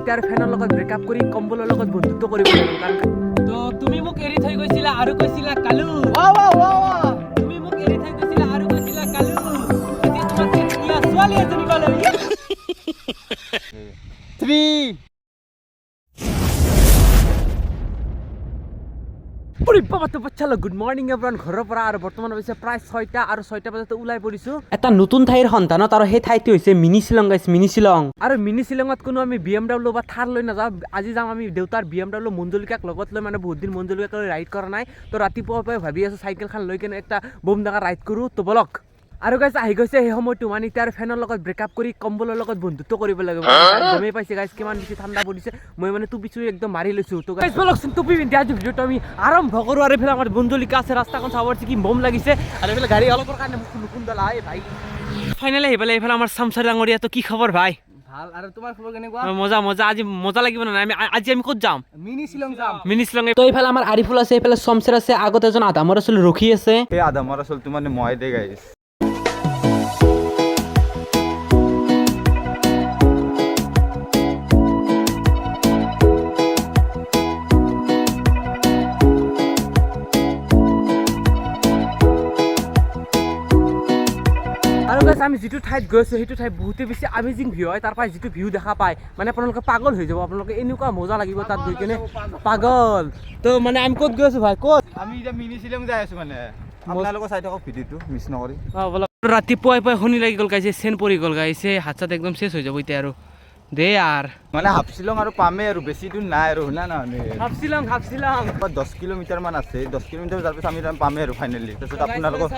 তাৰ ফেনৰ লগত ব্ৰেকআপ কৰি কম্বলৰ লগত বন্ধুত্ব কৰিব লাগিব কাৰণ তো তুমি মোক এৰি থৈ গৈছিলা আৰু কৈছিলা কালু তুমি মোক এৰি থৈ গৈছিলা আৰু কৈছিলা কালু এতিয়া তোমাক ধুনীয়া ছোৱালী এজনী পালো 3 গুড মৰ্নিং এভৰিৱান ঘৰৰ পৰা আৰু বৰ্তমান হৈছে প্ৰায় 6টা আৰু 6টা বজাতে ওলাই পৰিছো এটা নতুন ঠাইৰ সন্ধানত আৰু সেই ঠাইটো হৈছে মিনি শ্বিলং গাইছ মিনি শ্বিলং আৰু মিনি শ্বিলঙত কোনো আমি BMW বা থাৰ লৈ নাযাওঁ আজি যাম আমি দেউতাৰ BMW মঞ্জুলিকাক লগত লৈ মানে বহুত দিন মঞ্জুলিকাক লৈ ৰাইড কৰা নাই তো ৰাতিপুৱাৰ পৰা ভাবি আছো চাইকেলখন লৈ কেনে একটা বম ডাঙৰ ৰাইড কৰোঁ তো বলক আৰু গাইছ আহি গৈছে সেই সময়টো মানে তাৰ ফেনৰ লগত ব্ৰেকআপ কৰি কম্বলৰ লগত বন্ধুত্ব কৰিব লাগিব গমেই পাইছে গাইছ কিমান বেছি ঠাণ্ডা পৰিছে মই মানে টুপি চুপি একদম মাৰি লৈছো তো গাইছ বলকচোন টুপি পিন্ধি আজি ভিডিঅ'টো আমি আৰম্ভ কৰোঁ আৰু এইফালে আমাৰ বন্ধুলিকা আছে ৰাস্তাখন চাব পাৰিছে কি বম লাগিছে আৰু এইফালে গাড়ী অলপৰ কাৰণে নুকুন্দলা ভাই ফাইনেলি আহি পেলাই এইফালে আমাৰ চামচাৰ ডাঙৰীয়াটো কি খবৰ ভাই ভাল আৰু তোমাৰ খবৰ কেনেকুৱা মজা মজা আজি মজা লাগিব না আজি আমি ক'ত যাম মিনি শ্বিলং যাম মিনি শ্বিলং তো এইফালে আমাৰ আৰিফুল আছে এইফালে শমশেৰ আছে আগত এজন আদামৰ আছিল ৰখি আছে এই আদামৰ আচলতে মানে মই দে গাইছ আৰু গাইছ আমি যিটো ঠাইত গৈছোঁ সেইটো ঠাইত বহুতে বেছি আমেজিং ভিউ হয় তাৰ পৰা যিটো ভিউ দেখা পায় মানে আপোনালোকে পাগল হৈ যাব আপোনালোকে এনেকুৱা মজা লাগিব তাত গৈ কিনে পাগল তো মানে আমি ক'ত গৈ আছো ভাই ক'ত আমি এতিয়া মিনি শ্বিলং যাই আছো মানে আপোনালোকে চাই থাকক ভিডিঅ'টো মিছ নকৰি ৰাতিপুৱাই পুৱাই শুনি লাগি গ'ল গাইছে চেন পৰি গ'ল গাইছে হাত চাত একদম চেছ হৈ যাব এতিয়া আৰু দে আৰ মানে হাফ শ্বিলং আৰু পামে আৰু বেছি দূৰ নাই আৰু শুনা না হাফ শ্বিলং 10 কিলোমিটাৰ মান আছে 10 কিলোমিটাৰ যোৱাৰ পিছত আমি পামে আৰু ফাইনেলি তাৰপিছত আপোনালোকক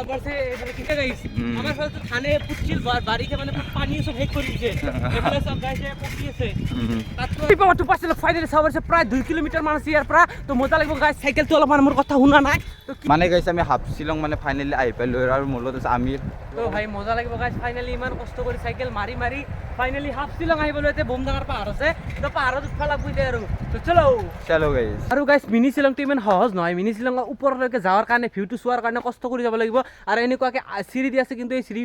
আমাৰ ফালটো থানে পুছিল বাৰিতে মানে পানী সব হেক কৰি দিছে এফালে সব গাইছে পকি আছে তাতো পাছিল ফাইনেলি চাব আছে প্ৰায় 2 কিলোমিটাৰ মান আছে ইয়াৰ পৰা তো মজা লাগিব গাইছ সাইকেলটো অলপমান মোৰ কথা শুনা নাই মানে গাইছ আমি হাফ শ্বিলং মানে ফাইনেলি আহি পালো আৰু মোৰ লগত আছে আমিৰ তো ভাই মজা লাগিব গাইছ ফাইনেলি ইমান কষ্ট কৰি সাইকেল মাৰি মাৰি ফাইনেলি হাফ শ্বিলং আহিবলৈ এতে বম ডাঙৰ পাহাৰ আছে তো পাহাৰত উঠবা লাগব দে আৰু তো চলো গাইছ আৰু গাইছ মিনি শ্বিলংটো ইমান সহজ নহয় মিনি শ্বিলঙৰ ওপৰলৈকে যাৱাৰ কাৰণে ভিউটো চোৱাৰ কাৰণে কষ্ট কৰি যাব লাগিব আৰু এনেকুৱাকে চিৰি দি আছে কিন্তু এই চিৰি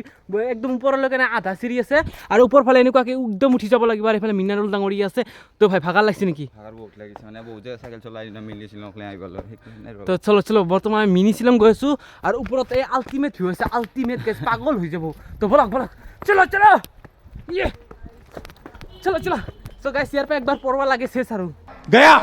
একদম ওপৰলৈকে নাই আধা চিৰি আছে আৰু ওপৰ ফালে এনেকুৱাকে একদম উঠি যাব লাগিব আৰু এইফালে মিনাৰেল ডাঙৰি আছে তো ভাই ভাগৰ লাগিছে নেকি ভাগৰ বহুত লাগিছে মানে বহুত সাইকেল চলাই না মিনি শ্বিলংলৈ আহি গ'ল তো চলো বৰ্তমান মিনি শ্বিলং গৈ আছো আৰু ওপৰত এই আল্টিমেট ভিউ আছে আল্টিমেট গাইছ পাগল হৈ যাব তো বলক চলো ইয়ে চলো তো গাইছ ইয়াৰ পৰা একবাৰ পৰবা লাগে শেষ আৰু গয়া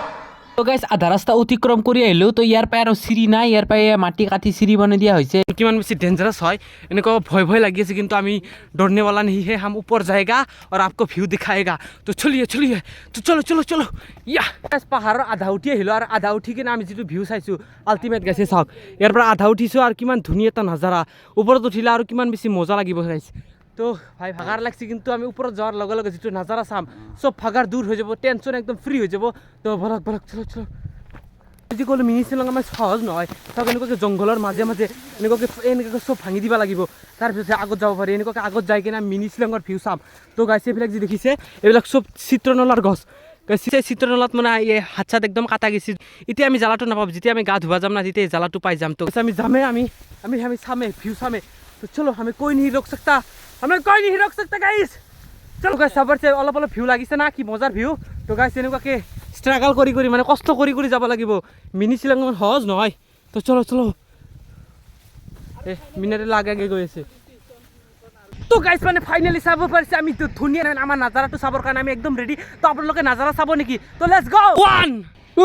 তো গাইছ আধা ৰাস্তা অতিক্ৰম কৰি আহিলো তো ইয়াৰ পৰা আৰু চিৰি নাই ইয়াৰ পৰা মাটি কাটি চিৰি বনাই দিয়া হৈছে কিমান বেছি ডেঞ্জাৰাছ হয় এনেকুৱা ভয় লাগি আছে কিন্তু আমি দৌড়নে वाला नहीं है हम ऊपर जाएगा और आपको व्यू दिखाएगा तो चलिए तो चलो या गाइस পাহাৰৰ আধা উঠি আহিলো আৰু আধা উঠি কিনে আমি যিটো ভিউ চাইছো আল্টিমেট গাইছে চাওক ইয়াৰ পৰা আধা উঠিছো আৰু কিমান ধুনীয়া এটা নজাৰা ওপৰত উঠিলে আৰু কিমান বেছি মজা লাগিব গাইছ তো ভাই ভাগাৰ লাগছে কিন্তু আমি ওপৰত যাওয়াৰ লগে লগে যেটো নজাৰা চাম সব ভাগাৰ দূৰ হৈ যাব টেনশন একদম ফ্ৰী হৈ যাব তো বলক চলো যদি ক'লো মিনি শ্বিলং আমাৰ সহজ নহয় সব এনেকুৱাকে জংঘলৰ মাজে এনেকুৱাকে সব ভাঙি দিব লাগিব তাৰপিছত আগত যাব পাৰি এনেকুৱাকে আগত যাই কিনে মিনি শ্বিলঙৰ ভিউ চাম তো গাইছে এইবিলাক যি দেখিছে এইবিলাক সব চিত্ৰনলাৰ গছ চিত্ৰনলাত মানে এই হাত চাত একদম কাটা গৈছে এতিয়া আমি জ্বালাটো নাপাম যেতিয়া আমি গা ধুবা যাম না তেতিয়া জ্বালাটো পাই যাম তো আমি যামে আমি চামে ভিউ চামে তো চলো আমি कोई नहीं रोक सकता गाइस চলো গাইছ চাবৰ চাই অলপ ভিউ লাগিছে না কি মজাৰ ভিউ তো গাইছ এনেকুৱাকে ষ্ট্ৰাগল কৰি মানে কষ্ট কৰি যাব লাগিব মিনি শ্বিলং সহজ নহয় তো চলো মিনাৰেল আগে গৈ আছে তো গাইছ মানে ফাইনেলি চাব পাৰিছে আমি ধুনীয়া আমাৰ নাজাৰাটো চাবৰ কাৰণে আমি একদম ৰেডি তো আপোনালোকে নাজাৰা চাব নেকি তো লেটস গো 1 2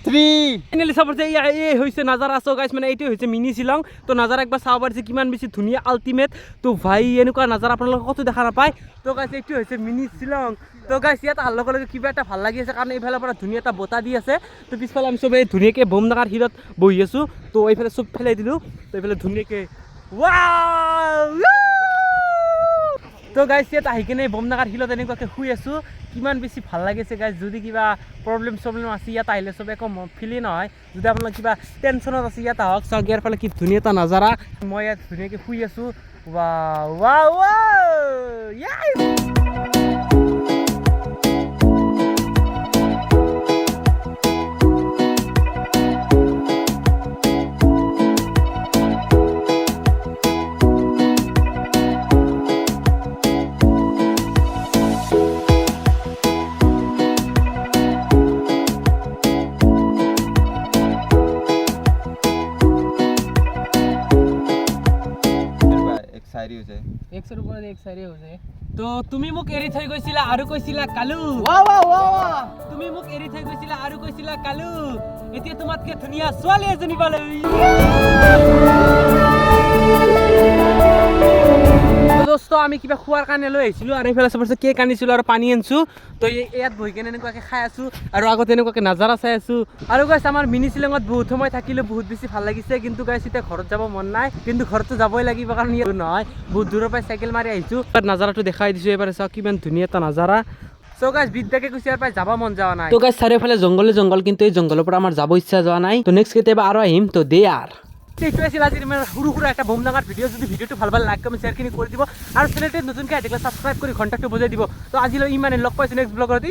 3 ফাইনেলি চাব যে এই হৈছে নাজাৰা আছে গাইছ মানে এইটো হৈছে মিনি শ্বিলং তো নাজাৰা একবাৰ চাব পাৰিছে কিমান বেছি ধুনীয়া আল্টিমেট তো ভাই এনেকুৱা নাজাৰা আপোনালোকে কত দেখা নাপায় তো গাইছ এইটো হৈছে মিনি শ্বিলং তো গাইছ ইয়াত আহাৰ লগে লগে কিবা এটা ভাল লাগি আছে কাৰণ এইফালৰ পৰা ধুনীয়া এটা বতাহ দি আছে তো পিছফালে আমি চবে ধুনীয়াকৈ বম ডাঙৰ শিলত বহি আছো তো এইফালে চব ফেলাই দিলোঁ তো এইফালে ধুনীয়াকৈ ৱাও তো গাইছ ইয়াত আহি কিনে বম ডাঙৰ শিলত এনেকুৱাকৈ শুই আছো কিমান বেছি ভাল লাগিছে গাইছ যদি কিবা প্ৰব্লেম আছে ইয়াত আহিলে চব একো ফিলেই নহয় যদি আপোনালোক কিবা টেনশ্যনত আছে ইয়াত আহক চাওক ইয়াৰ ফালে কি ধুনীয়া এটা নাজাৰা মই ইয়াত ধুনীয়াকৈ শুই আছো ৱাও যায় 100 ওপৰত 1 চাইৰে হৈ যায় তো তুমি মোক এৰি থৈ গৈছিলা আৰু কৈছিলা কালু তুমি মোক এৰি থৈ গৈছিলা আৰু কৈছিলা কালু এতিয়া তোমাতকে ধুনীয়া ছোৱালী এজনী পালো দোস্ত আমি কিবা খোৱাৰ কাৰণে লৈ আহিছিলো আৰু এইফালে চবৰছে কেক আনিছিলো আৰু পানী আনিছো তো ইয়াত বহি কেনে এনেকুৱাকে খাই আছো আৰু আগতে এনেকুৱাকে নাজাৰা চাই আছো আৰু গাইছ আমাৰ মিনি শ্বিলঙত বহুত সময় থাকিলো বহুত বেছি ভাল লাগিছে কিন্তু গাইছ এতিয়া ঘৰত যাব মন নাই কিন্তু ঘৰতো যাবই লাগিব কাৰণ ইয়াত নহয় বহুত দূৰৰ পৰা চাইকেল মাৰি আহিছো নাজাৰাটো দেখাই দিছো এবাৰ চাওক কিমান ধুনীয়া এটা নাজাৰা সো গাইস বিদ্যাকে কৈছে ইয়াৰ পৰা যাব মন যোৱা নাই তো গাইস চাৰিওফালে জংগল কিন্তু এই জংগলৰ পৰা আমাৰ যাব ইচ্ছা যোৱা নাই তো নেক্সট কেতিয়াবা আৰু আহিম তো দে আৰ এইটো আছিল আজিৰ মানে সৰু সৰু এটা বোম ডাঙৰ ভিডিঅ' যদি ভিডিঅ'টো ভাল লাইক কমেণ্ট শ্বেয়াৰখিনি কৰি দিব আৰু চেনেলটো নতুনকৈ আহিলে ছাবস্ক্ৰাইব কৰি ঘণ্টাটো বজাই দিব তো আজিলৈ ইমানে লগ পাইছোঁ নেক্সট ব্লগত